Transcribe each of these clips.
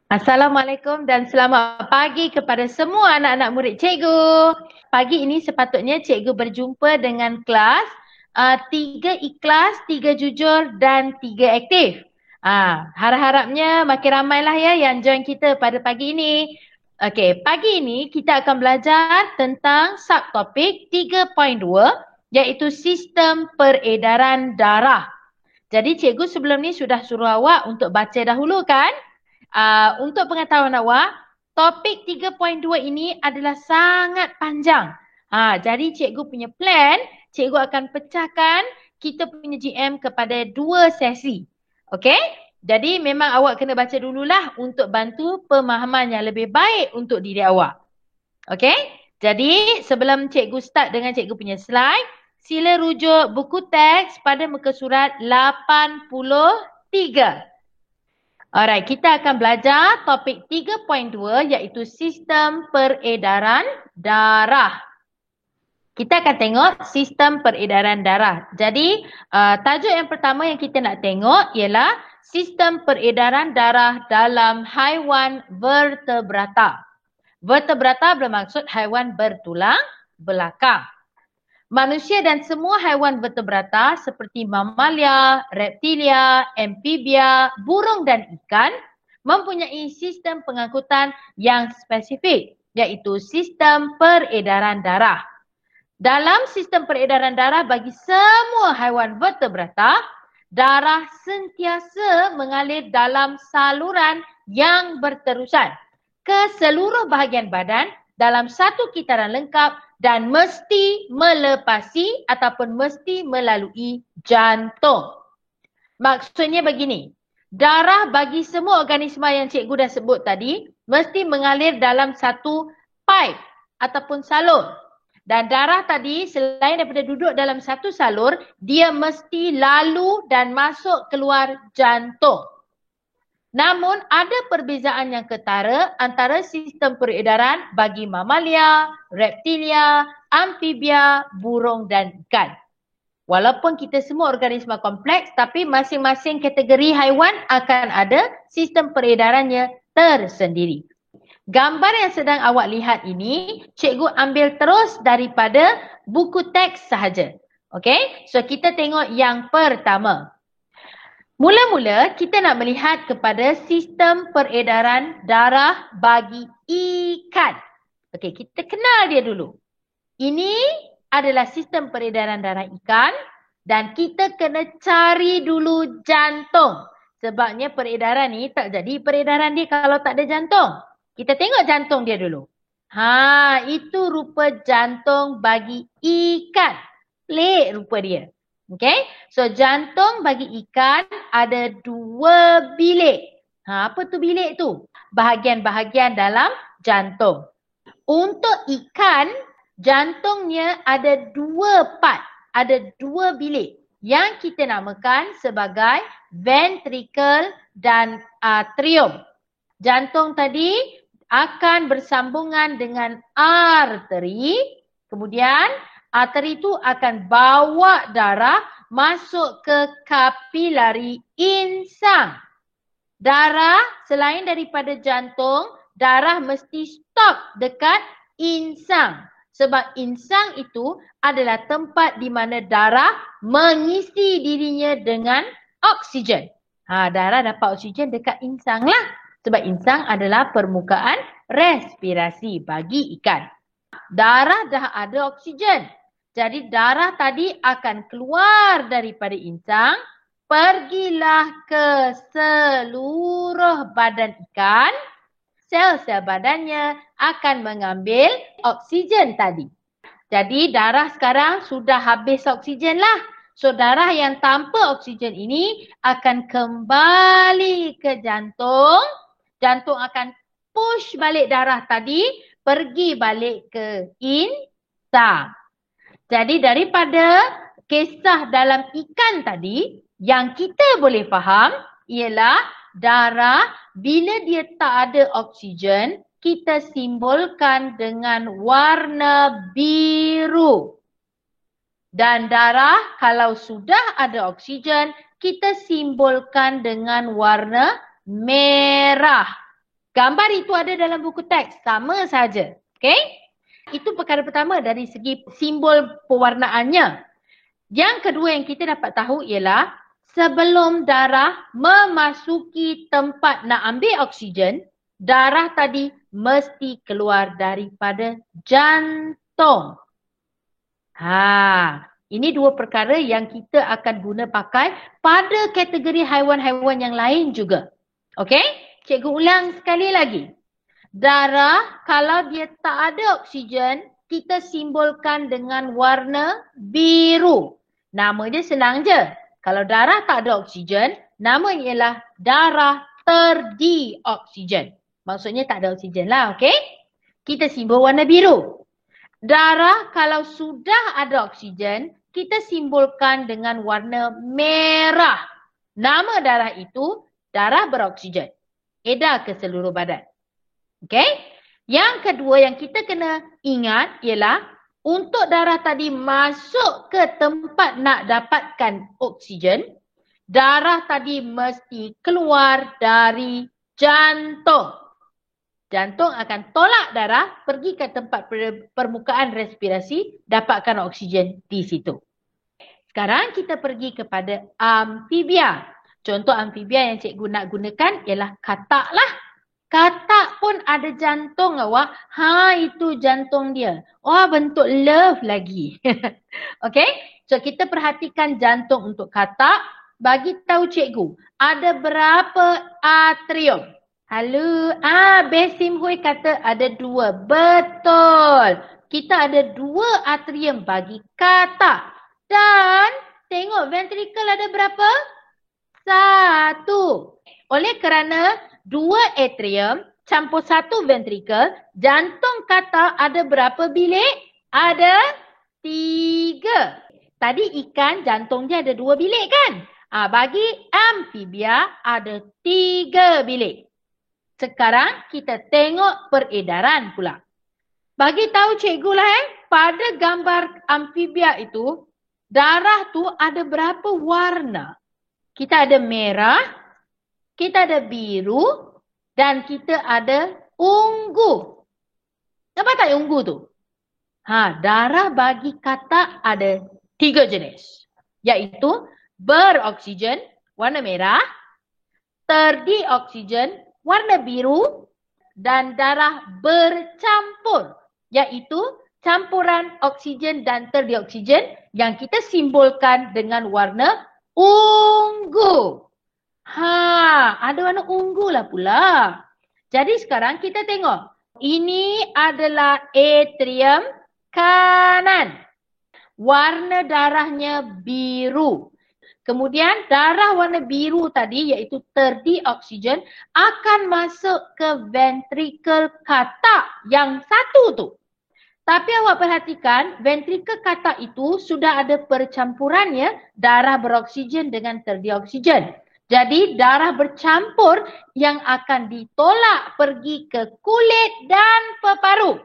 Assalamualaikum dan selamat pagi kepada semua anak-anak murid cikgu. Pagi ini sepatutnya cikgu berjumpa dengan kelas 3 ikhlas, 3 jujur dan 3 aktif. Harap-harapnya makin ramailah ya yang join kita pada pagi ini. Okey, pagi ini kita akan belajar tentang subtopik 3.2 iaitu sistem peredaran darah. Jadi cikgu sebelum ni sudah suruh awak untuk baca dahulu kan? Untuk pengetahuan awak, topik 3.2 ini adalah sangat panjang. Jadi cikgu punya plan, cikgu akan pecahkan kita punya GM kepada 2 sesi. Okey? Jadi memang awak kena baca dululah untuk bantu pemahaman yang lebih baik untuk diri awak. Okey? Jadi sebelum cikgu start dengan cikgu punya slide, sila rujuk buku teks pada muka surat 83. Alright, kita akan belajar topik 3.2 iaitu sistem peredaran darah. Kita akan tengok sistem peredaran darah. Jadi, tajuk yang pertama yang kita nak tengok ialah sistem peredaran darah dalam haiwan vertebrata. Vertebrata bermaksud haiwan bertulang belakang. Manusia dan semua haiwan vertebrata seperti mamalia, reptilia, amfibia, burung dan ikan mempunyai sistem pengangkutan yang spesifik iaitu sistem peredaran darah. Dalam sistem peredaran darah bagi semua haiwan vertebrata, darah sentiasa mengalir dalam saluran yang berterusan ke seluruh bahagian badan dalam satu kitaran lengkap dan mesti melepasi ataupun mesti melalui jantung. Maksudnya begini, darah bagi semua organisma yang cikgu dah sebut tadi mesti mengalir dalam satu pipe ataupun salur. Dan darah tadi selain daripada duduk dalam satu salur, dia mesti lalu dan masuk keluar jantung. Namun ada perbezaan yang ketara antara sistem peredaran bagi mamalia, reptilia, amfibia, burung dan ikan. Walaupun kita semua organisma kompleks, tapi masing-masing kategori haiwan akan ada sistem peredarannya tersendiri. Gambar yang sedang awak lihat ini, cikgu ambil terus daripada buku teks sahaja. Okey, so kita tengok yang pertama. Mula-mula kita nak melihat kepada sistem peredaran darah bagi ikan. Okey, kita kenal dia dulu. Ini adalah sistem peredaran darah ikan dan kita kena cari dulu jantung. Sebabnya peredaran ni tak jadi peredaran dia kalau tak ada jantung. Kita tengok jantung dia dulu. Itu rupa jantung bagi ikan. Pelik rupa dia. Okay, so jantung bagi ikan ada 2 bilik. Apa tu bilik tu? Bahagian-bahagian dalam jantung. Untuk ikan, jantungnya ada 2 part, ada 2 bilik yang kita namakan sebagai ventricle dan atrium. Jantung tadi akan bersambungan dengan arteri, kemudian arteri itu akan bawa darah masuk ke kapilari insang. Darah selain daripada jantung, darah mesti stop dekat insang. Sebab insang itu adalah tempat di mana darah mengisi dirinya dengan oksigen. Darah dapat oksigen dekat insang lah. Sebab insang adalah permukaan respirasi bagi ikan. Darah dah ada oksigen. Jadi darah tadi akan keluar daripada insang, pergilah ke seluruh badan ikan. Sel-sel badannya akan mengambil oksigen tadi. Jadi darah sekarang sudah habis oksigen lah. So darah yang tanpa oksigen ini akan kembali ke jantung. Jantung akan push balik darah tadi, pergi balik ke insang. Jadi daripada kisah dalam ikan tadi, yang kita boleh faham ialah darah bila dia tak ada oksigen, kita simbolkan dengan warna biru. Dan darah kalau sudah ada oksigen, kita simbolkan dengan warna merah. Gambar itu ada dalam buku teks. Sama saja. Okay? Itu perkara pertama dari segi simbol pewarnaannya. Yang kedua yang kita dapat tahu ialah sebelum darah memasuki tempat nak ambil oksigen, darah tadi mesti keluar daripada jantung. Ini dua perkara yang kita akan guna pakai pada kategori haiwan-haiwan yang lain juga. Okey? Cikgu ulang sekali lagi. Darah kalau dia tak ada oksigen, kita simbolkan dengan warna biru. Nama dia senang je. Kalau darah tak ada oksigen, nama ialah darah terdioksigen. Maksudnya tak ada oksigen lah, okey? Kita simbol warna biru. Darah kalau sudah ada oksigen, kita simbolkan dengan warna merah. Nama darah itu darah beroksigen. Edar ke seluruh badan. Okey? Yang kedua yang kita kena ingat ialah untuk darah tadi masuk ke tempat nak dapatkan oksigen, darah tadi mesti keluar dari jantung. Jantung akan tolak darah pergi ke tempat permukaan respirasi, dapatkan oksigen di situ. Sekarang kita pergi kepada amfibia. Contoh amfibia yang cikgu nak gunakan ialah katak lah. Katak pun ada jantung awak. Itu jantung dia. Bentuk love lagi. Okey? So kita perhatikan jantung untuk katak. Bagi tahu cikgu, ada berapa atrium? Halo. Besim Hui kata ada 2. Betul. Kita ada 2 atrium bagi katak. Dan tengok ventricle ada berapa? 1. Oleh kerana 2 atrium campur 1 ventricle, jantung katak ada berapa bilik? Ada 3. Tadi ikan jantung dia ada 2 bilik kan? Bagi amfibia ada 3 bilik. Sekarang kita tengok peredaran pula. Bagi tahu cikgu lah pada gambar amfibia itu, darah tu ada berapa warna? Kita ada merah, kita ada biru, dan kita ada ungu. Nampak tak ungu tu? Darah bagi katak ada 3 jenis. Iaitu beroksigen, warna merah, terdioksigen, warna biru, dan darah bercampur, iaitu campuran oksigen dan terdioksigen yang kita simbolkan dengan warna ungu. Ada warna ungu lah pula. Jadi sekarang kita tengok. Ini adalah atrium kanan. Warna darahnya biru. Kemudian darah warna biru tadi iaitu terdioksigen akan masuk ke ventricle katak yang satu tu. Tapi awak perhatikan ventricle katak itu sudah ada percampurannya darah beroksigen dengan terdioksigen. Jadi darah bercampur yang akan ditolak pergi ke kulit dan peparu.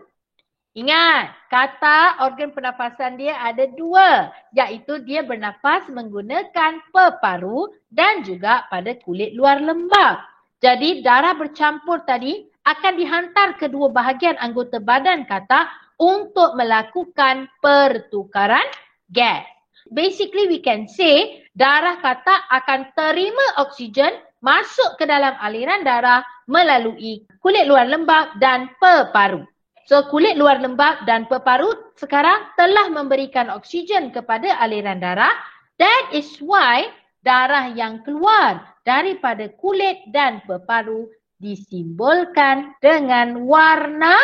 Ingat, katak organ pernafasan dia ada 2, iaitu dia bernafas menggunakan peparu dan juga pada kulit luar lembab. Jadi darah bercampur tadi akan dihantar ke 2 bahagian anggota badan katak untuk melakukan pertukaran gas. Basically we can say darah katak akan terima oksigen masuk ke dalam aliran darah melalui kulit luar lembab dan peparu. So kulit luar lembab dan peparu sekarang telah memberikan oksigen kepada aliran darah. That is why darah yang keluar daripada kulit dan peparu disimbolkan dengan warna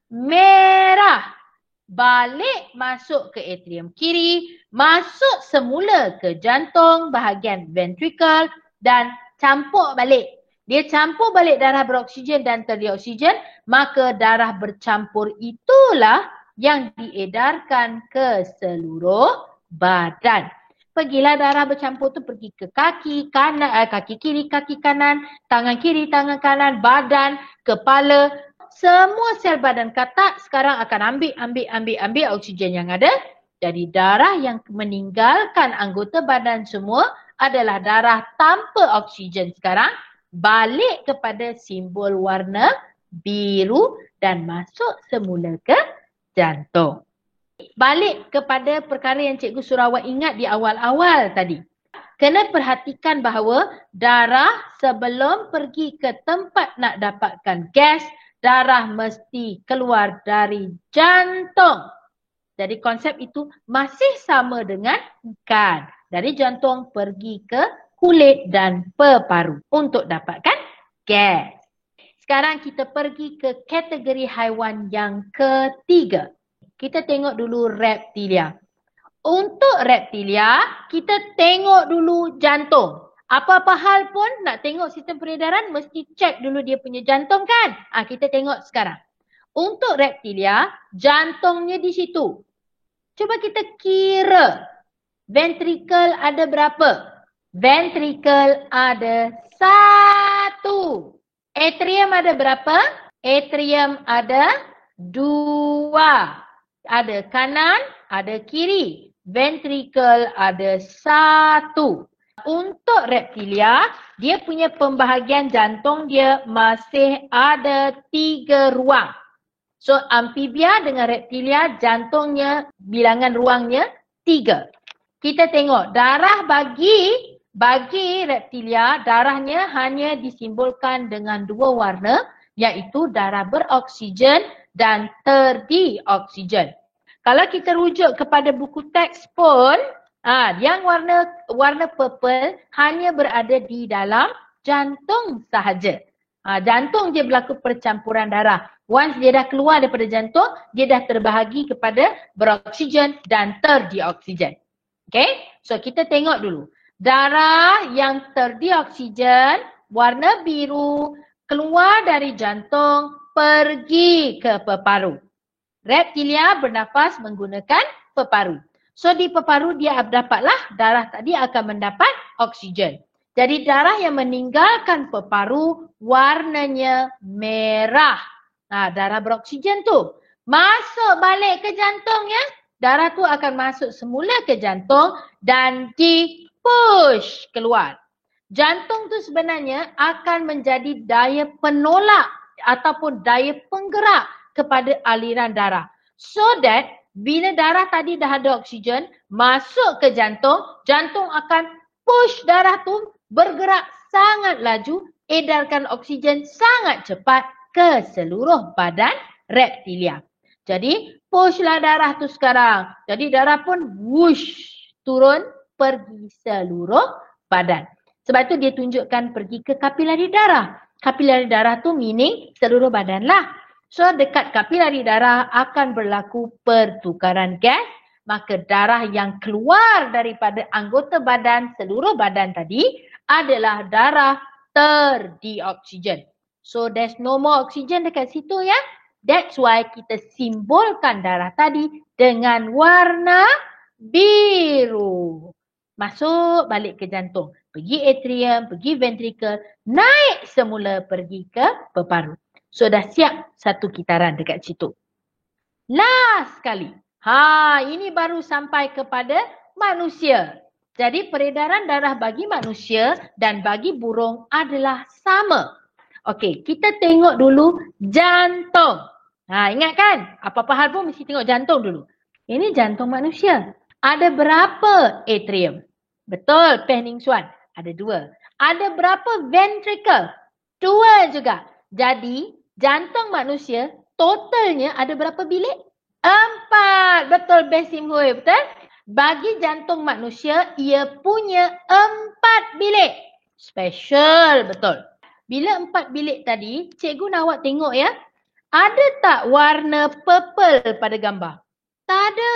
merah. Balik masuk ke atrium kiri, masuk semula ke jantung bahagian ventricle dan campur balik. Dia campur balik darah beroksigen dan terdioksigen, maka darah bercampur itulah yang diedarkan ke seluruh badan. Pergilah darah bercampur tu pergi ke kaki kanan, kaki kiri, kaki kanan, tangan kiri, tangan kanan, badan, kepala. Semua sel badan katak sekarang akan ambil oksigen yang ada. Jadi darah yang meninggalkan anggota badan semua adalah darah tanpa oksigen sekarang. balik kepada simbol warna biru dan masuk semula ke jantung. Balik kepada perkara yang Cikgu Surawat ingat di awal-awal tadi. Kena perhatikan bahawa darah sebelum pergi ke tempat nak dapatkan gas, darah mesti keluar dari jantung. Jadi konsep itu masih sama dengan ikan. Dari jantung pergi ke kulit dan peparu untuk dapatkan gas. Sekarang kita pergi ke kategori haiwan yang ketiga. Kita tengok dulu reptilia. Untuk reptilia, kita tengok dulu jantung. Apa-apa hal pun nak tengok sistem peredaran, mesti cek dulu dia punya jantung kan? Kita tengok sekarang. Untuk reptilia, jantungnya di situ. Cuba kita kira. Ventricle ada berapa? Ventricle ada 1. Atrium ada berapa? Atrium ada 2. Ada kanan, ada kiri. Ventricle ada 1. Untuk reptilia, dia punya pembahagian jantung dia masih ada 3 ruang. So, amfibia dengan reptilia, jantungnya, bilangan ruangnya 3. Kita tengok, darah bagi reptilia, darahnya hanya disimbolkan dengan 2 warna, iaitu darah beroksigen dan terdioksigen. Kalau kita rujuk kepada buku teks pun, yang warna purple hanya berada di dalam jantung sahaja. Jantung je berlaku percampuran darah. Once dia dah keluar daripada jantung, dia dah terbahagi kepada beroksigen dan terdioksigen. Okay, so kita tengok dulu. Darah yang terdioksigen, warna biru, keluar dari jantung, pergi ke peparu. Reptilia bernafas menggunakan peparu. So di peparu dia dapatlah darah tadi akan mendapat oksigen. Jadi darah yang meninggalkan peparu warnanya merah. Darah beroksigen tu masuk balik ke jantung ya. Darah tu akan masuk semula ke jantung dan di-push keluar. Jantung tu sebenarnya akan menjadi daya penolak ataupun daya penggerak kepada aliran darah. So that bila darah tadi dah ada oksigen masuk ke jantung, jantung akan push darah tu bergerak sangat laju, edarkan oksigen sangat cepat ke seluruh badan reptilia. Jadi pushlah darah tu sekarang. Jadi darah pun whoosh turun pergi seluruh badan. Sebab tu dia tunjukkan pergi ke kapilari darah. Kapilari darah tu meaning seluruh badan lah. So dekat kapilari darah akan berlaku pertukaran gas. Maka darah yang keluar daripada anggota badan, seluruh badan tadi adalah darah terdioksigen. So there's no more oxygen dekat situ ya. That's why kita simbolkan darah tadi dengan warna biru. Masuk balik ke jantung. Pergi atrium, pergi ventricle, naik semula pergi ke peparu. So dah siap satu kitaran dekat situ. Last sekali. Ini baru sampai kepada manusia. Jadi peredaran darah bagi manusia dan bagi burung adalah sama. Okey, kita tengok dulu jantung. Ingat kan? Apa-apa hal pun mesti tengok jantung dulu. Ini jantung manusia. Ada berapa atrium? Betul, Pening Suan. Ada 2. Ada berapa ventricle? 2 juga. Jadi, jantung manusia totalnya ada berapa bilik? 4. Betul, Besim Hui. Betul? Bagi jantung manusia, ia punya 4 bilik. Special, betul. Bila 4 bilik tadi, cikgu nak awak tengok ya. Ada tak warna purple pada gambar? Tak ada.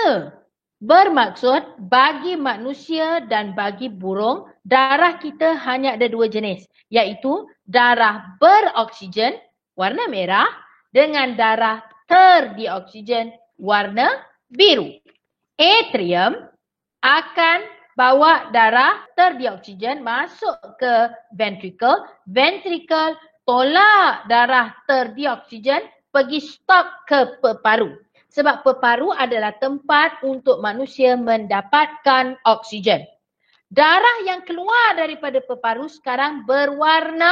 Bermaksud bagi manusia dan bagi burung, darah kita hanya ada 2 jenis. Iaitu darah beroksigen, warna merah, dengan darah terdioksigen, warna biru. Atrium akan bawa darah terdioksigen masuk ke ventricle. Ventricle tolak darah terdioksigen pergi stop ke peparu. Sebab peparu adalah tempat untuk manusia mendapatkan oksigen. Darah yang keluar daripada peparu sekarang berwarna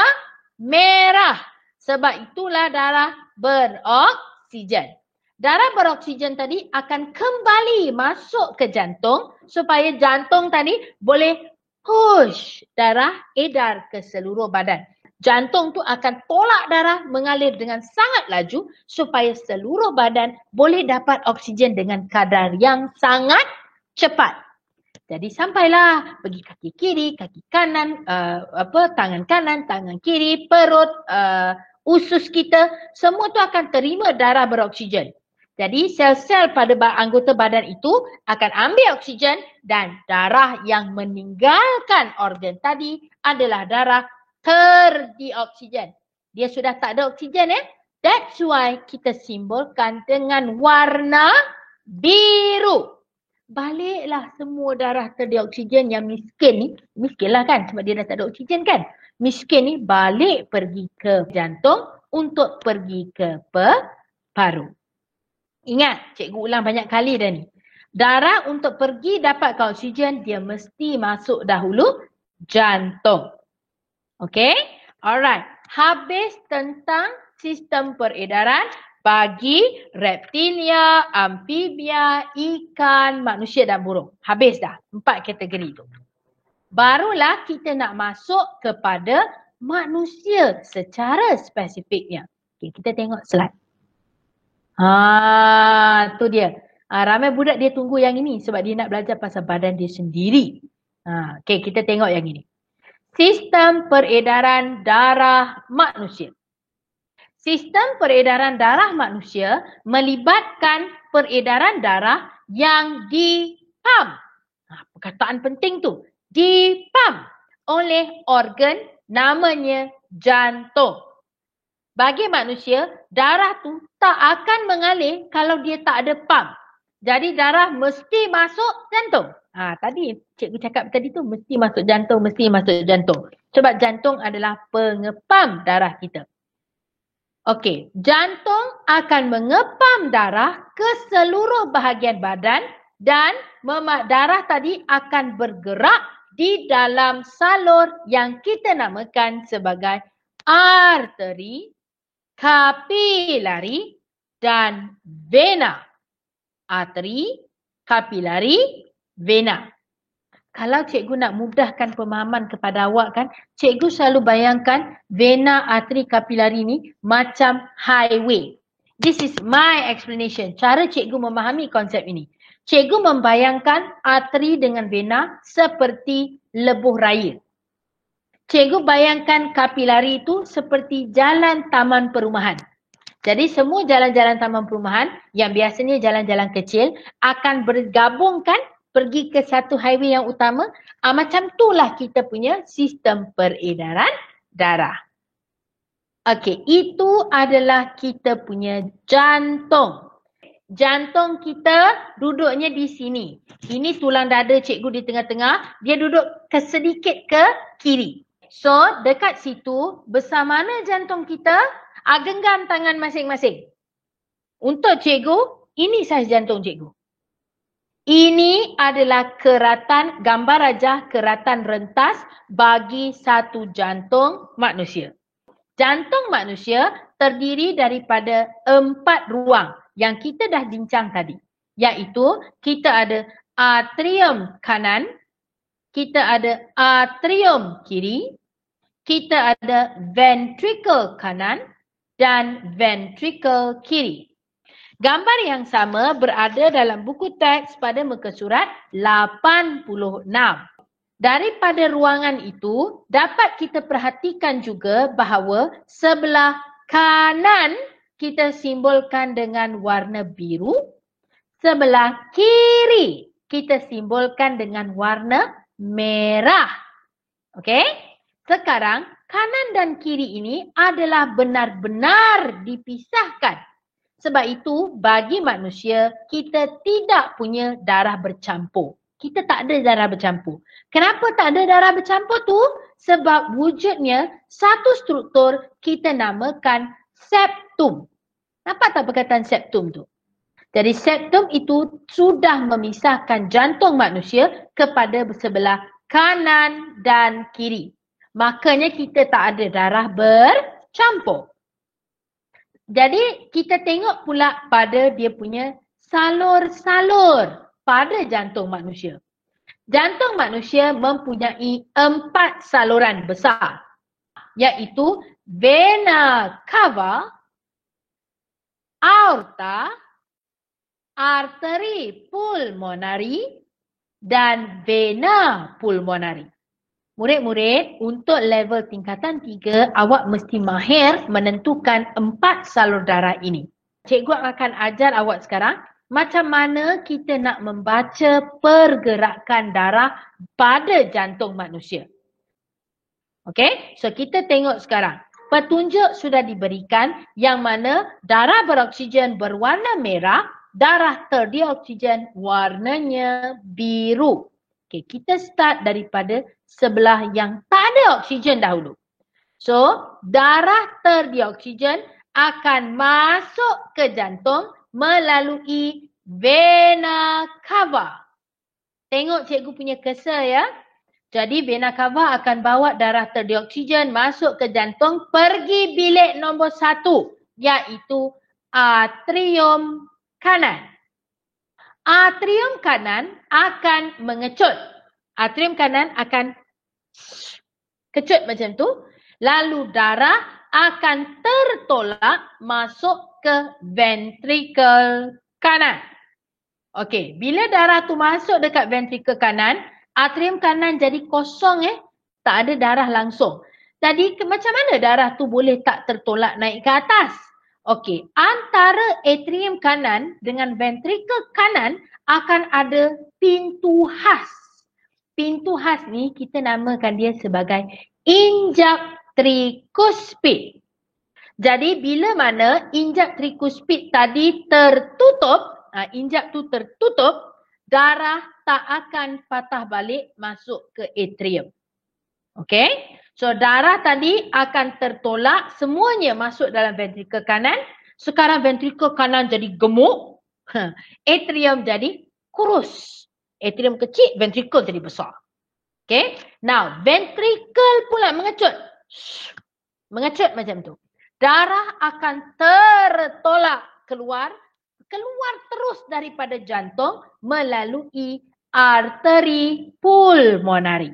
merah. Sebab itulah darah beroksigen. Darah beroksigen tadi akan kembali masuk ke jantung supaya jantung tadi boleh push darah edar ke seluruh badan. Jantung tu akan tolak darah mengalir dengan sangat laju supaya seluruh badan boleh dapat oksigen dengan kadar yang sangat cepat. Jadi sampailah pergi kaki kiri, kaki kanan, tangan kanan, tangan kiri, perut, usus kita, semua tu akan terima darah beroksigen. Jadi sel-sel pada anggota badan itu akan ambil oksigen dan darah yang meninggalkan organ tadi adalah darah terdioksigen. Dia sudah tak ada oksigen That's why kita simbolkan dengan warna biru. Baliklah semua darah terdioksigen yang miskin ni, miskinlah kan sebab dia dah tak ada oksigen kan. Miskin ni balik pergi ke jantung untuk pergi ke paru. Ingat, cikgu ulang banyak kali dah ni. Darah untuk pergi dapatkan oksigen, dia mesti masuk dahulu jantung. Okay? Alright. Habis tentang sistem peredaran bagi reptilia, amfibia, ikan, manusia dan burung. Habis dah 4 kategori tu. Barulah kita nak masuk kepada manusia secara spesifiknya. Okay, kita tengok slide. Tu dia. Ramai budak dia tunggu yang ini sebab dia nak belajar pasal badan dia sendiri. Okay, kita tengok yang ini. Sistem peredaran darah manusia. Sistem peredaran darah manusia melibatkan peredaran darah yang dipam. Perkataan penting tu. Dipam oleh organ namanya jantung. Bagi manusia, darah tu tak akan mengalir kalau dia tak ada pam. Jadi darah mesti masuk jantung. Tadi cikgu cakap tadi tu mesti masuk jantung, mesti masuk jantung. Sebab jantung adalah pengepam darah kita. Okey, jantung akan mengepam darah ke seluruh bahagian badan dan darah tadi akan bergerak di dalam salur yang kita namakan sebagai arteri, kapilari dan vena. Arteri, kapilari, vena. Kalau cikgu nak mudahkan pemahaman kepada awak kan, cikgu selalu bayangkan vena, arteri, kapilari ni macam highway. This is my explanation. Cara cikgu memahami konsep ini. Cikgu membayangkan arteri dengan vena seperti lebuh raya. Cikgu bayangkan kapilari itu seperti jalan taman perumahan. Jadi semua jalan-jalan taman perumahan yang biasanya jalan-jalan kecil akan bergabungkan pergi ke satu highway yang utama. Macam itulah kita punya sistem peredaran darah. Okey, itu adalah kita punya jantung. Jantung kita duduknya di sini. Ini tulang dada cikgu di tengah-tengah. Dia duduk sedikit ke kiri. So, dekat situ, besar mana jantung kita? Genggam tangan masing-masing. Untuk cikgu, ini saiz jantung cikgu. Ini adalah keratan, gambar rajah keratan rentas bagi satu jantung manusia. Jantung manusia terdiri daripada 4 ruang yang kita dah bincang tadi. Iaitu kita ada atrium kanan, kita ada atrium kiri, kita ada ventricle kanan dan ventricle kiri. Gambar yang sama berada dalam buku teks pada muka surat 86. Daripada ruangan itu, dapat kita perhatikan juga bahawa sebelah kanan kita simbolkan dengan warna biru, sebelah kiri kita simbolkan dengan warna merah. Okey? Sekarang, kanan dan kiri ini adalah benar-benar dipisahkan. Sebab itu, bagi manusia, kita tidak punya darah bercampur. Kita tak ada darah bercampur. Kenapa tak ada darah bercampur tu? Sebab wujudnya satu struktur kita namakan septum. Nampak tak perkataan septum tu? Jadi septum itu sudah memisahkan jantung manusia kepada sebelah kanan dan kiri. Makanya kita tak ada darah bercampur. Jadi kita tengok pula pada dia punya salur-salur pada jantung manusia. Jantung manusia mempunyai 4 saluran besar, iaitu vena cava, aorta, arteri pulmonari dan vena pulmonari. Murid-murid, untuk level tingkatan 3, awak mesti mahir menentukan 4 salur darah ini. Cikgu akan ajar awak sekarang macam mana kita nak membaca pergerakan darah pada jantung manusia. Okey, so kita tengok sekarang. Petunjuk sudah diberikan yang mana darah beroksigen berwarna merah, darah terdioksigen warnanya biru. Okey, kita start daripada sebelah yang tak ada oksigen dahulu. So, darah terdioksigen akan masuk ke jantung melalui vena cava. Tengok cikgu punya cursor ya. Jadi vena cava akan bawa darah terdioksigen masuk ke jantung pergi bilik nombor 1, iaitu atrium kanan. Atrium kanan akan mengecut. Atrium kanan akan kecut macam tu. Lalu darah akan tertolak masuk ke ventricle kanan. Okey, bila darah tu masuk dekat ventricle kanan, atrium kanan jadi kosong tak ada darah langsung. Jadi macam mana darah tu boleh tak tertolak naik ke atas? Okey, antara atrium kanan dengan ventricle kanan akan ada pintu khas. Pintu khas ni kita namakan dia sebagai injak trikuspid. Jadi bila mana injak trikuspid tadi tertutup, injak tu tertutup, darah tak akan patah balik masuk ke atrium. Okey? So darah tadi akan tertolak, semuanya masuk dalam ventricle kanan. Sekarang ventricle kanan jadi gemuk, atrium jadi kurus. Atrium kecil, ventricle jadi besar. Okay. Now, ventricle pula mengecut. Mengecut macam tu. Darah akan tertolak keluar terus daripada jantung melalui arteri pulmonari.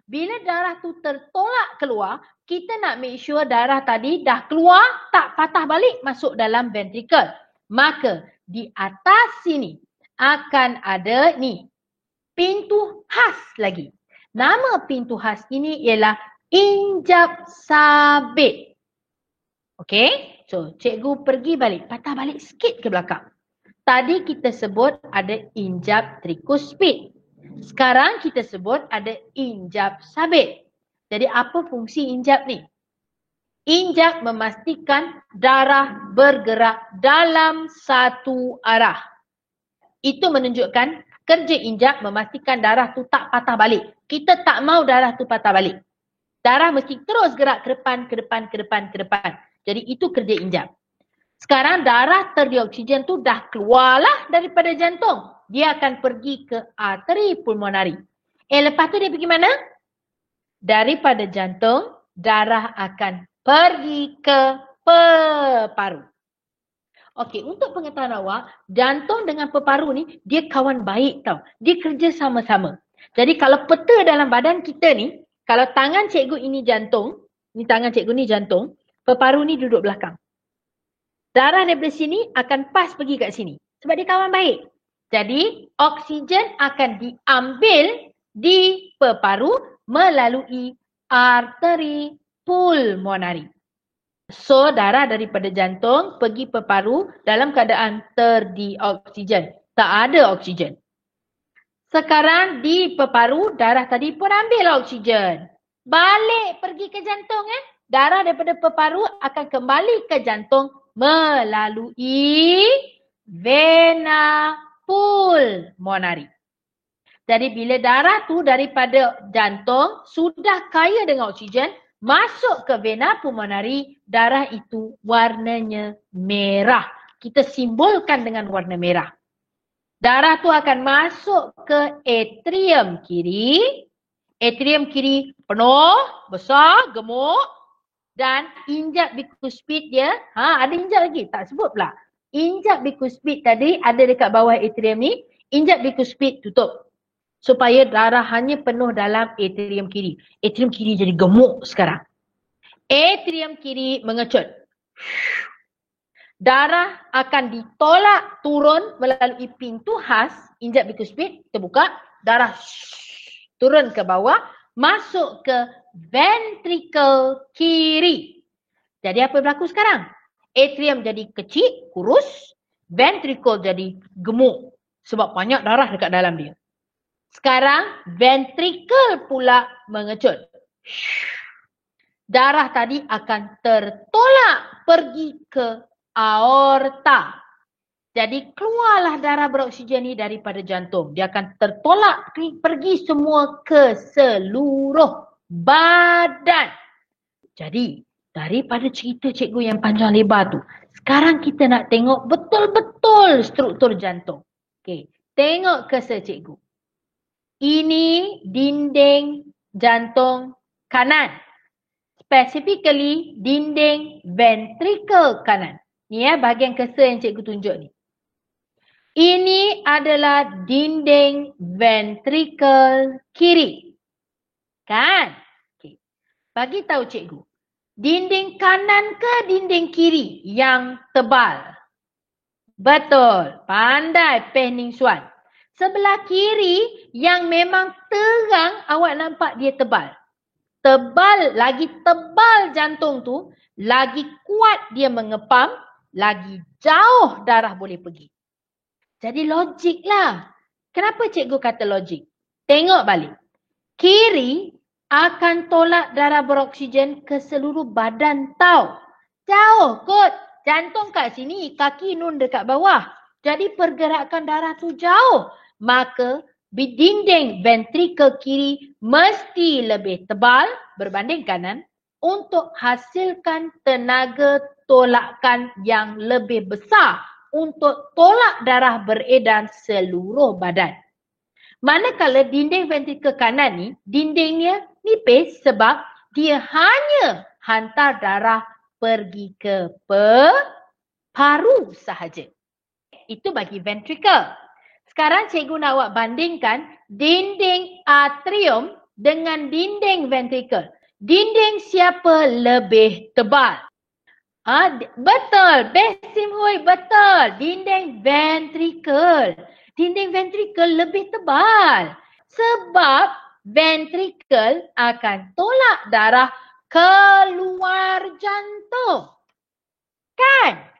Bila darah tu tertolak keluar, kita nak make sure darah tadi dah keluar, tak patah balik masuk dalam ventricle. Maka di atas sini akan ada ni, pintu khas lagi. Nama pintu khas ini ialah injap sabit. Okey, so cikgu pergi balik, patah balik sikit ke belakang. Tadi kita sebut ada injap trikuspid. Sekarang kita sebut ada injap sabit. Jadi apa fungsi injap ni? Injap memastikan darah bergerak dalam satu arah. Itu menunjukkan kerja injap memastikan darah tu tak patah balik. Kita tak mau darah tu patah balik. Darah mesti terus gerak ke depan, ke depan, ke depan, ke depan. Jadi itu kerja injap. Sekarang darah terdioksigen tu dah keluarlah daripada jantung. Dia akan pergi ke arteri pulmonari. Lepas tu dia pergi mana? Daripada jantung, darah akan pergi ke peparu. Okey, untuk pengetahuan awak, jantung dengan peparu ni, dia kawan baik tau. Dia kerja sama-sama. Jadi kalau peta dalam badan kita ni, kalau tangan cikgu ini jantung, ni tangan cikgu ni jantung, peparu ni duduk belakang. Darah daripada sini akan pas pergi kat sini. Sebab dia kawan baik. Jadi, oksigen akan diambil di peparu melalui arteri pulmonari. So, darah daripada jantung pergi peparu dalam keadaan terdioksigen. Tak ada oksigen. Sekarang di peparu, darah tadi pun ambil oksigen. Balik pergi ke jantung. Darah daripada peparu akan kembali ke jantung melalui vena pulmonari. Jadi bila darah tu daripada jantung sudah kaya dengan oksigen, masuk ke vena pulmonari, darah itu warnanya merah. Kita simbolkan dengan warna merah. Darah tu akan masuk ke atrium kiri. Atrium kiri penuh, besar, gemuk dan injak bikuspid dia, ada injak lagi, tak sebut pula. Injak bikuspid tadi ada dekat bawah atrium ni, injak bikuspid tutup. Supaya darah hanya penuh dalam atrium kiri. Atrium kiri jadi gemuk sekarang. Atrium kiri mengecut. Darah akan ditolak turun melalui pintu khas, injak bikuspid, terbuka, darah turun ke bawah, masuk ke ventricle kiri. Jadi apa yang berlaku sekarang? Atrium jadi kecil, kurus, ventricle jadi gemuk sebab banyak darah dekat dalam dia. Sekarang ventricle pula mengecut. Darah tadi akan tertolak pergi ke aorta. Jadi keluarlah darah beroksigen ni daripada jantung. Dia akan tertolak pergi semua ke seluruh badan. Jadi daripada cerita cikgu yang panjang lebar tu, sekarang kita nak tengok betul-betul struktur jantung. Okey, tengok cursor cikgu. Ini dinding jantung kanan. Specifically dinding ventricle kanan. Ni bahagian cursor yang cikgu tunjuk ni. Ini adalah dinding ventricle kiri. Kan? Okay. Bagi tahu cikgu. Dinding kanan ke dinding kiri yang tebal? Betul. Pandai Pening Suan. Sebelah kiri yang memang terang awak nampak dia tebal. Tebal, lagi tebal jantung tu, lagi kuat dia mengepam, lagi jauh darah boleh pergi. Jadi logik lah. Kenapa cikgu kata logik? Tengok balik. Kiri akan tolak darah beroksigen ke seluruh badan tau. Jauh kot. Jantung kat sini, kaki nun dekat bawah. Jadi pergerakan darah tu jauh. Maka dinding ventricle kiri mesti lebih tebal berbanding kanan untuk hasilkan tenaga tolakan yang lebih besar untuk tolak darah beredar seluruh badan. Manakala dinding ventricle kanan ni, dindingnya nipis sebab dia hanya hantar darah pergi ke paru sahaja. Itu bagi ventricle. Sekarang cikgu nak awak bandingkan dinding atrium dengan dinding ventricle. Dinding siapa lebih tebal? Betul, Besim Hui, betul. Dinding ventricle. Dinding ventricle lebih tebal. Sebab ventricle akan tolak darah keluar jantung. Kan?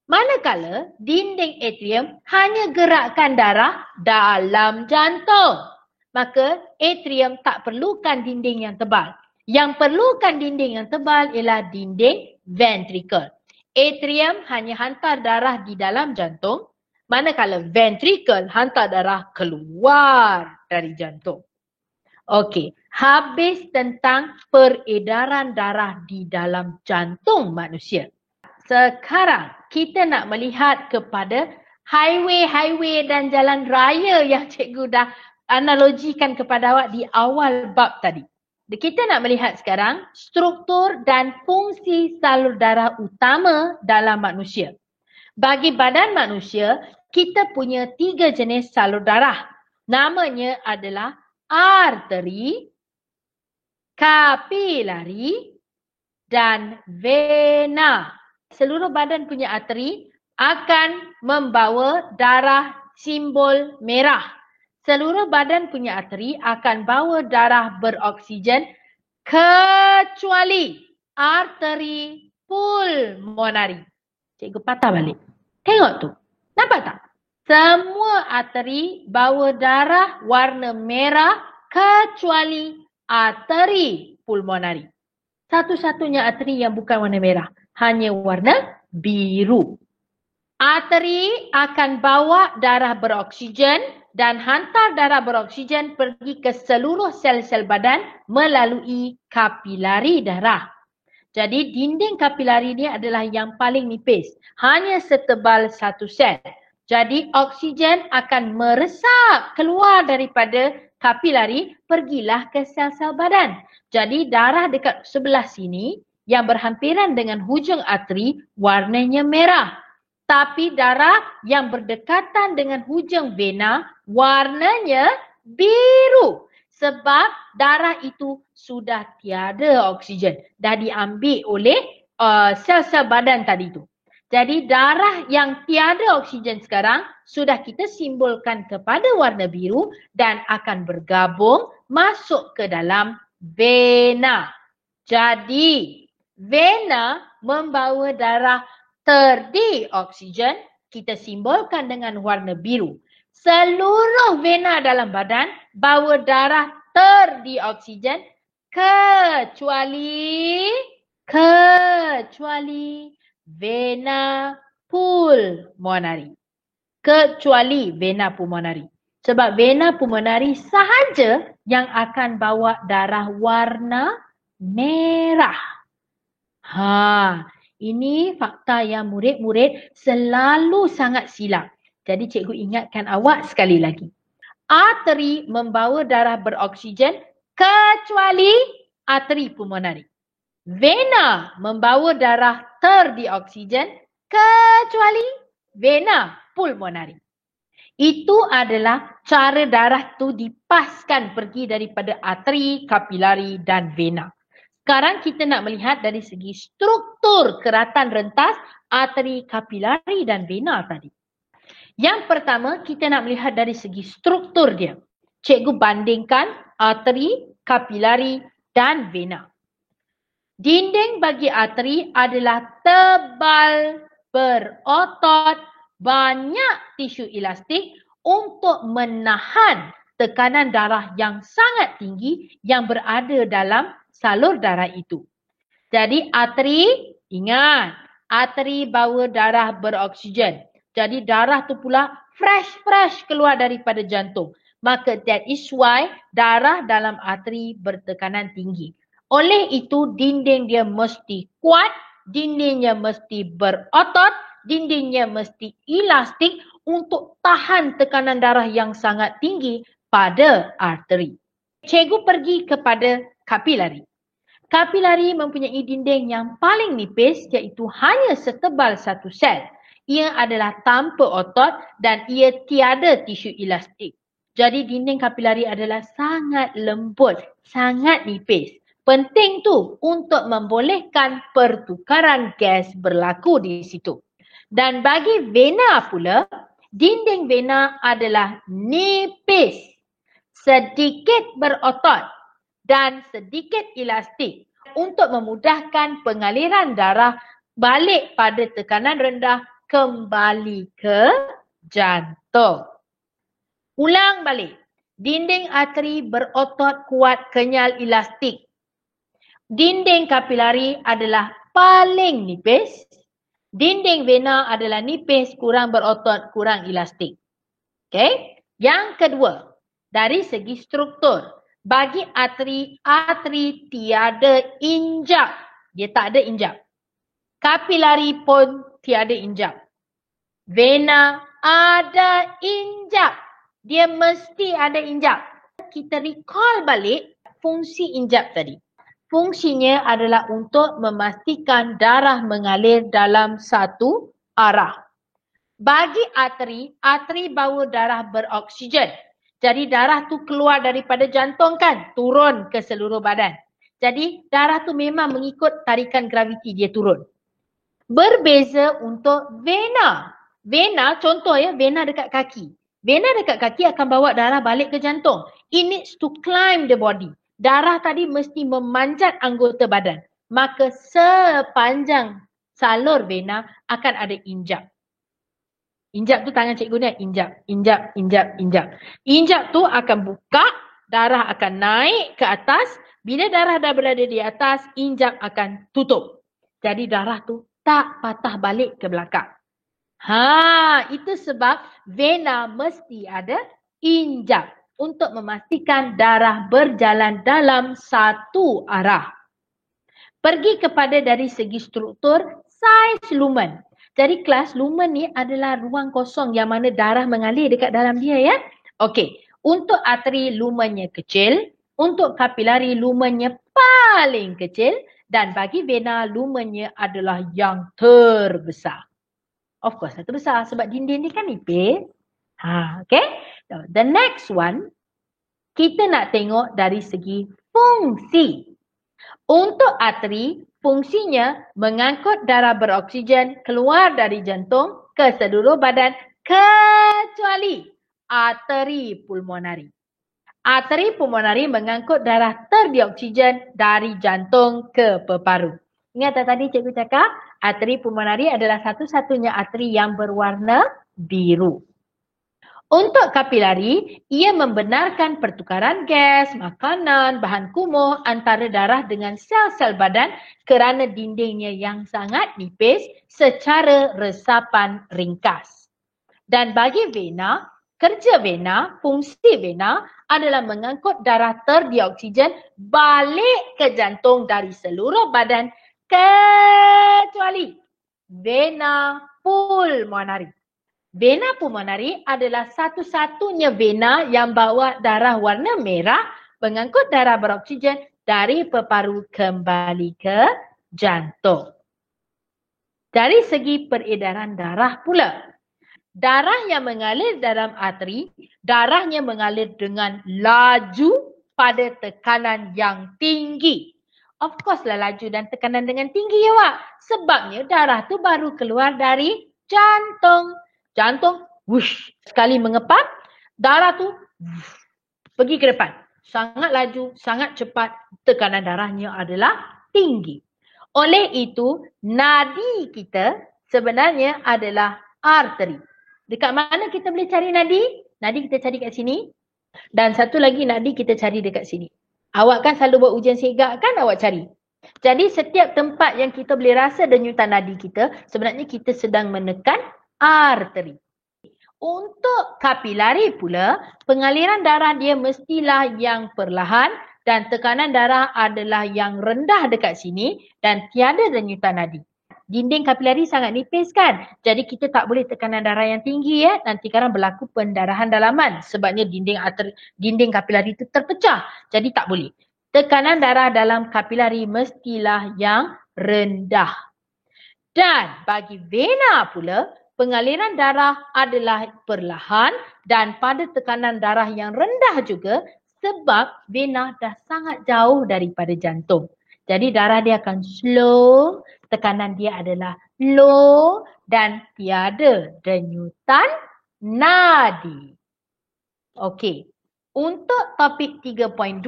Manakala dinding atrium hanya gerakkan darah dalam jantung. Maka atrium tak perlukan dinding yang tebal. Yang perlukan dinding yang tebal ialah dinding ventricle. Atrium hanya hantar darah di dalam jantung, manakala ventricle hantar darah keluar dari jantung. Okey, habis tentang peredaran darah di dalam jantung manusia. Sekarang kita nak melihat kepada highway dan jalan raya yang cikgu dah analogikan kepada awak di awal bab tadi. Kita nak melihat sekarang struktur dan fungsi salur darah utama dalam manusia. Bagi badan manusia, kita punya 3 jenis salur darah. Namanya adalah arteri, kapilari dan vena. Seluruh badan punya arteri akan membawa darah simbol merah. Seluruh badan punya arteri akan bawa darah beroksigen kecuali arteri pulmonari. Cikgu patah balik. Tengok tu. Nampak tak? Semua arteri bawa darah warna merah kecuali arteri pulmonari. Satu-satunya arteri yang bukan warna merah. Hanya warna biru. Arteri akan bawa darah beroksigen dan hantar darah beroksigen pergi ke seluruh sel-sel badan melalui kapilari darah. Jadi dinding kapilari ni adalah yang paling nipis. Hanya setebal satu sel. Jadi oksigen akan meresap keluar daripada kapilari, pergilah ke sel-sel badan. Jadi darah dekat sebelah sini yang berhampiran dengan hujung arteri warnanya merah. Tapi darah yang berdekatan dengan hujung vena warnanya biru. Sebab darah itu sudah tiada oksigen. Dah diambil oleh sel-sel badan tadi tu. Jadi darah yang tiada oksigen sekarang sudah kita simbolkan kepada warna biru dan akan bergabung masuk ke dalam vena. Jadi vena membawa darah terdioksigen, kita simbolkan dengan warna biru. Seluruh vena dalam badan bawa darah terdioksigen kecuali vena pulmonari. Kecuali vena pulmonari. Sebab vena pulmonari sahaja yang akan bawa darah warna merah. Ini fakta yang murid-murid selalu sangat silap. Jadi cikgu ingatkan awak sekali lagi. Arteri membawa darah beroksigen kecuali arteri pulmonari. Vena membawa darah terdioksigen kecuali vena pulmonari. Itu adalah cara darah tu dipaskan pergi daripada arteri, kapilari dan vena. Sekarang kita nak melihat dari segi struktur keratan rentas arteri, kapilari dan vena tadi. Yang pertama kita nak melihat dari segi struktur dia. Cikgu bandingkan arteri, kapilari dan vena. Dinding bagi arteri adalah tebal, berotot, banyak tisu elastik untuk menahan tekanan darah yang sangat tinggi yang berada dalam salur darah itu. Jadi arteri, ingat, arteri bawa darah beroksigen. Jadi darah tu pula fresh keluar daripada jantung. Maka that is why darah dalam arteri bertekanan tinggi. Oleh itu dinding dia mesti kuat, dindingnya mesti berotot, dindingnya mesti elastik untuk tahan tekanan darah yang sangat tinggi pada arteri. Cikgu pergi kepada kapilari. Kapilari mempunyai dinding yang paling nipis iaitu hanya setebal satu sel. Ia adalah tanpa otot dan ia tiada tisu elastik. Jadi dinding kapilari adalah sangat lembut, sangat nipis. Penting tu untuk membolehkan pertukaran gas berlaku di situ. Dan bagi vena pula, dinding vena adalah nipis, sedikit berotot dan sedikit elastik untuk memudahkan pengaliran darah balik pada tekanan rendah kembali ke jantung. Ulang balik. Dinding arteri berotot kuat, kenyal, elastik. Dinding kapilari adalah paling nipis. Dinding vena adalah nipis, kurang berotot, kurang elastik. Okey? Yang kedua, dari segi struktur. Bagi arteri, arteri tiada injap. Dia tak ada injap. Kapilari pun tiada injap. Vena ada injap. Dia mesti ada injap. Kita recall balik fungsi injap tadi. Fungsinya adalah untuk memastikan darah mengalir dalam satu arah. Bagi arteri, arteri bawa darah beroksigen. Jadi darah tu keluar daripada jantung kan, turun ke seluruh badan. Jadi darah tu memang mengikut tarikan graviti dia turun. Berbeza untuk vena. Vena, contoh ya, vena dekat kaki. Vena dekat kaki akan bawa darah balik ke jantung. It needs to climb the body. Darah tadi mesti memanjat anggota badan. Maka sepanjang salur vena akan ada injap. Injap tu tangan cikgu ni, injap. Injap tu akan buka, darah akan naik ke atas. Bila darah dah berada di atas, injap akan tutup. Jadi darah tu tak patah balik ke belakang. Itu sebab vena mesti ada injap untuk memastikan darah berjalan dalam satu arah. Pergi kepada dari segi struktur, saiz lumen. Jadi kelas lumen ni adalah ruang kosong yang mana darah mengalir dekat dalam dia ya. Okey, Untuk arteri lumennya kecil, untuk kapilari lumennya paling kecil dan bagi vena lumennya adalah yang terbesar. Of course, terbesar sebab dinding ni kan nipis. Okay. The next one, kita nak tengok dari segi fungsi. Untuk arteri, fungsinya mengangkut darah beroksigen keluar dari jantung ke seluruh badan kecuali arteri pulmonari. Arteri pulmonari mengangkut darah terdioksigen dari jantung ke peparu. Ingat tak tadi cikgu cakap, arteri pulmonari adalah satu-satunya arteri yang berwarna biru. Untuk kapilari, ia membenarkan pertukaran gas, makanan, bahan kumuh antara darah dengan sel-sel badan kerana dindingnya yang sangat nipis secara resapan ringkas. Dan bagi vena, kerja vena, fungsi vena adalah mengangkut darah terdioksigen balik ke jantung dari seluruh badan kecuali vena pulmonari. Vena pulmonari adalah satu-satunya vena yang bawa darah warna merah mengangkut darah beroksigen dari peparu kembali ke jantung. Dari segi peredaran darah pula, darah yang mengalir dalam arteri, darahnya mengalir dengan laju pada tekanan yang tinggi. Of course lah laju dan tekanan dengan tinggi ya Wak. Sebabnya darah tu baru keluar dari jantung. Jantung, wush, sekali mengepap, darah tu pergi ke depan. Sangat laju, sangat cepat, tekanan darahnya adalah tinggi. Oleh itu, nadi kita sebenarnya adalah arteri. Dekat mana kita boleh cari nadi? Nadi kita cari kat sini. Dan satu lagi nadi kita cari dekat sini. Awak kan selalu buat ujian segak kan awak cari. Jadi setiap tempat yang kita boleh rasa denyutan nadi kita, sebenarnya kita sedang menekan arteri. Untuk kapilari pula, pengaliran darah dia mestilah yang perlahan dan tekanan darah adalah yang rendah dekat sini dan tiada denyutan nadi. Dinding kapilari sangat nipis kan? Jadi kita tak boleh tekanan darah yang tinggi ya. Nanti kan berlaku pendarahan dalaman sebabnya dinding kapilari itu terpecah. Jadi tak boleh. Tekanan darah dalam kapilari mestilah yang rendah. Dan bagi vena pula, pengaliran darah adalah perlahan dan pada tekanan darah yang rendah juga sebab vena dah sangat jauh daripada jantung. Jadi darah dia akan slow, tekanan dia adalah low dan tiada denyutan nadi. Okey, untuk topik 3.2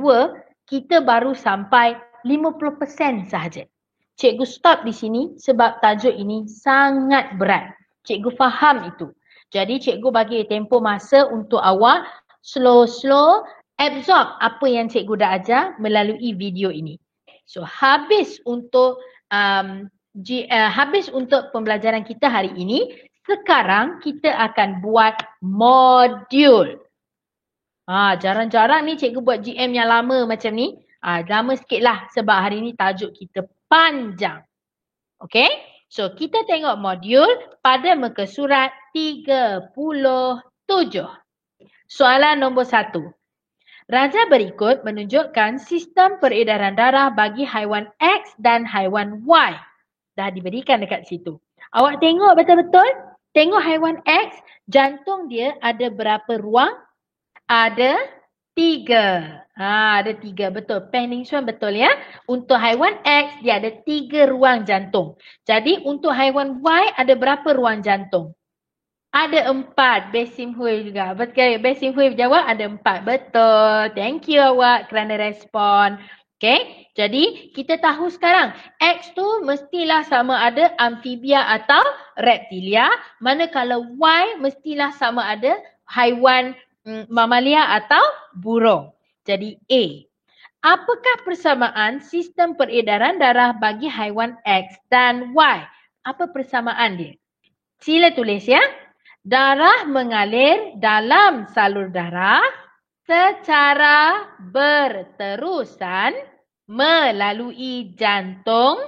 kita baru sampai 50% sahaja. Cikgu stop di sini sebab tajuk ini sangat berat. Cikgu faham itu. Jadi cikgu bagi tempoh masa untuk awak slow-slow absorb apa yang cikgu dah ajar melalui video ini. So habis untuk pembelajaran kita hari ini, sekarang kita akan buat modul. Jarang-jarang ni cikgu buat GM yang lama macam ni. Lama sikit lah sebab hari ni tajuk kita panjang. Okay? So kita tengok modul pada muka surat 37. Soalan nombor 1. Raja berikut menunjukkan sistem peredaran darah bagi haiwan X dan haiwan Y. Dah diberikan dekat situ. Awak tengok betul-betul? Tengok haiwan X, jantung dia ada berapa ruang? Ada 3. Ada 3. Betul. Penningsuan betul ya. Untuk haiwan X, dia ada 3 ruang jantung. Jadi untuk haiwan Y, ada berapa ruang jantung? Ada 4. Besim Hui juga. Betul. Besim Hui jawab ada 4. Betul. Thank you awak kerana respon. Okay. Jadi kita tahu sekarang X tu mestilah sama ada amfibia atau reptilia. Manakala Y mestilah sama ada haiwan mamalia atau burung. Jadi A. Apakah persamaan sistem peredaran darah bagi haiwan X dan Y? Apa persamaan dia? Sila tulis ya. Darah mengalir dalam salur darah secara berterusan melalui jantung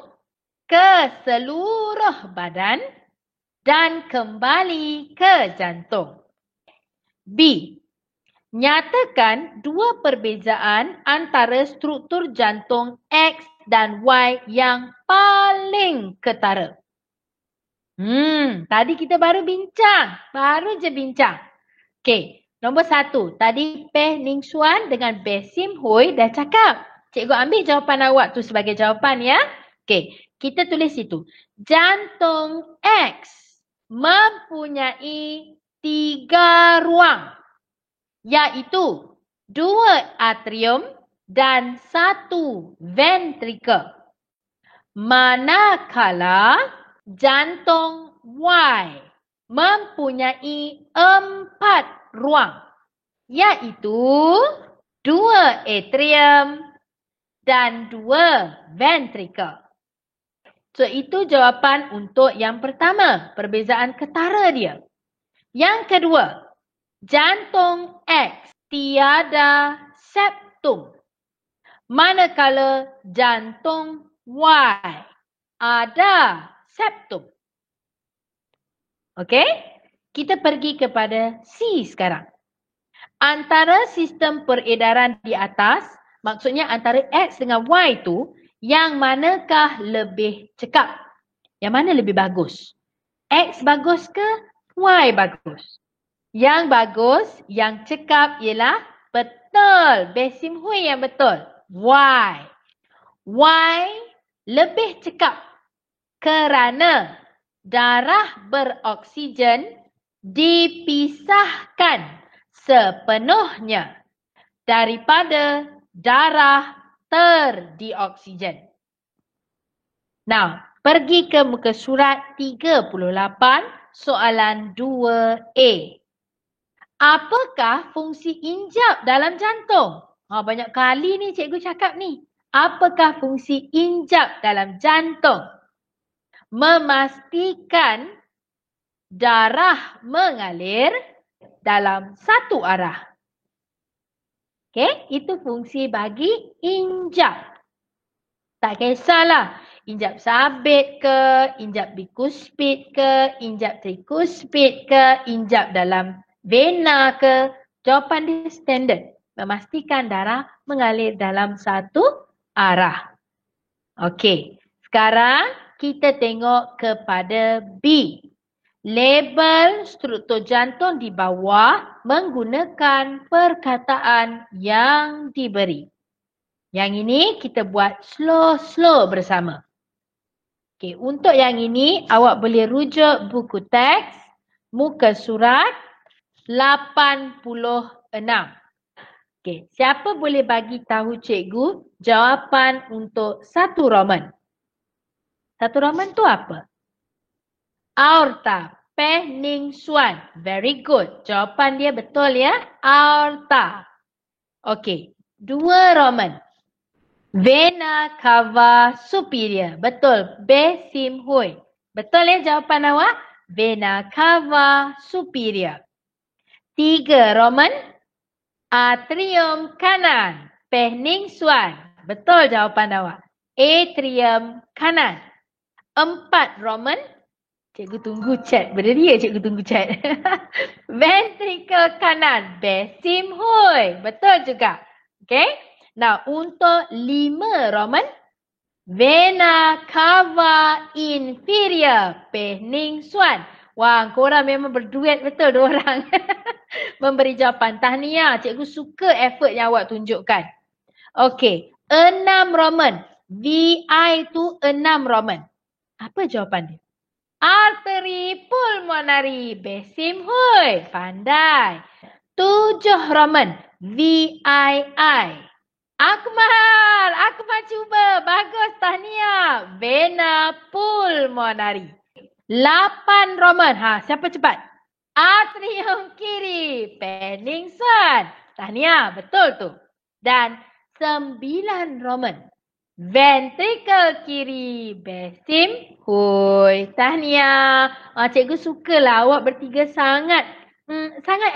ke seluruh badan dan kembali ke jantung. B. Nyatakan dua perbezaan antara struktur jantung X dan Y yang paling ketara. Tadi kita baru bincang. Baru je bincang. Okey, nombor 1. Tadi Peh Ning Xuan dengan Beh Sim Hui dah cakap. Cikgu ambil jawapan awak tu sebagai jawapan ya. Okey, kita tulis situ. Jantung X mempunyai 3 ruang. Iaitu 2 atrium dan 1 ventricle. Manakala jantung Y mempunyai 4 ruang. Iaitu 2 atrium dan 2 ventricle. So itu jawapan untuk yang pertama, perbezaan ketara dia. Yang kedua, jantung X tiada septum. Manakala jantung Y ada septum. Okey? Kita pergi kepada C sekarang. Antara sistem peredaran di atas, maksudnya antara X dengan Y tu, yang manakah lebih cekap? Yang mana lebih bagus? X bagus ke Y bagus? Yang bagus, yang cekap ialah betul. Beh Sim Hui yang betul. Y. Y lebih cekap kerana darah beroksigen dipisahkan sepenuhnya daripada darah terdioksigen. Now, pergi ke muka surat 38, soalan 2A. Apakah fungsi injap dalam jantung? Banyak kali ni cikgu cakap ni. Apakah fungsi injap dalam jantung? Memastikan darah mengalir dalam satu arah. Okey, itu fungsi bagi injap. Tak kisahlah, injap sabit ke, injap bikuspid ke, injap trikuspid ke, injap dalam vena ke. Jawapan dia standard. Memastikan darah mengalir dalam satu arah. Okey, sekarang kita tengok kepada B. Label struktur jantung di bawah menggunakan perkataan yang diberi. Yang ini kita buat slow-slow bersama. Okey, untuk yang ini awak boleh rujuk buku teks muka surat 86. Okey, siapa boleh bagi tahu cikgu jawapan untuk satu Roman? Satu Roman tu apa? Aorta. Peh Ning Xuan. Very good. Jawapan dia betul ya. Aorta. Okey. 2 Roman. Vena cava superior. Betul. Beh Sim Hui. Betul ya jawapan awak? Vena cava superior. 3 Roman. Atrium kanan. Peh Ning Xuan. Betul jawapan awak. Atrium kanan. 4 Roman. Cikgu tunggu chat. Berderia cikgu tunggu chat. Ventricle kanan. Beh Sim Hui. Betul juga. Okay. Now untuk 5 Roman. Vena cava inferior. Peh Ning Xuan. Wah, korang memang berduet betul dua orang. Memberi jawapan. Tahniah. Cikgu suka effort yang awak tunjukkan. Okay. 6 Roman. VI tu 6 Roman. Apa jawapan dia? Arteri pulmonari. Beh Sim Hui. Pandai. 7 Roman. VII. Akmal. Akmal cuba. Bagus. Tahniah. Vena pulmonari. 8 Roman. Siapa cepat? Atrium kiri. Peh Ning Xuan. Tahniah. Betul tu. Dan 9 Roman. Ventricle kiri. Beh Sim Hui. Tahniah. Cikgu sukalah awak bertiga sangat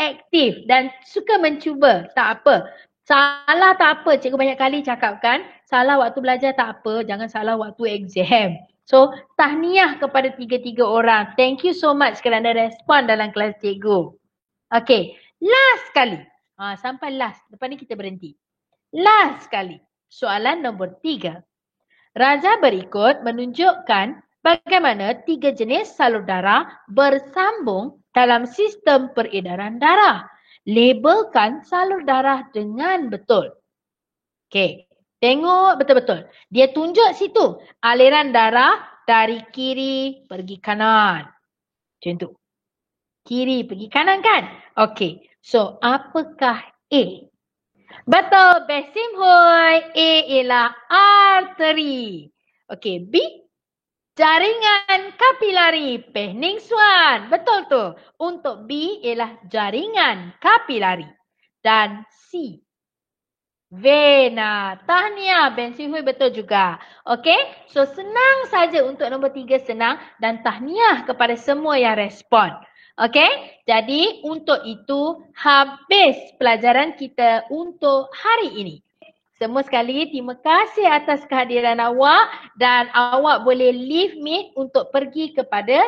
aktif dan suka mencuba. Tak apa. Salah tak apa. Cikgu banyak kali cakapkan. Salah waktu belajar tak apa. Jangan salah waktu exam. So, tahniah kepada 3-3 orang. Thank you so much kerana respon dalam kelas cikgu. Okay. Last kali. Sampai last. Lepas ni kita berhenti. Last sekali. Soalan nombor 3. Raja berikut menunjukkan bagaimana 3 jenis salur darah bersambung dalam sistem peredaran darah. Labelkan salur darah dengan betul. Okey, tengok betul-betul. Dia tunjuk situ aliran darah dari kiri pergi kanan. Macam tu. Kiri pergi kanan kan? Okey, so apakah A? Betul, Besim Hui. A ialah arteri. Okey, B. Jaringan kapilari. Pehning Suan. Betul tu. Untuk B ialah jaringan kapilari. Dan C. Vena. Tahniah, Besim Hui betul juga. Okey, so senang saja untuk nombor 3 senang. Dan tahniah kepada semua yang respon. Okey, jadi untuk itu habis pelajaran kita untuk hari ini. Semua sekali terima kasih atas kehadiran awak dan awak boleh leave me untuk pergi kepada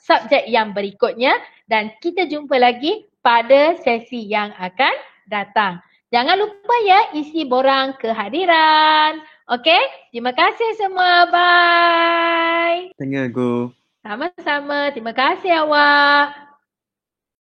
subjek yang berikutnya dan kita jumpa lagi pada sesi yang akan datang. Jangan lupa ya isi borang kehadiran. Okey, terima kasih semua. Bye. Thank you, Go. Sama-sama. Terima kasih awak.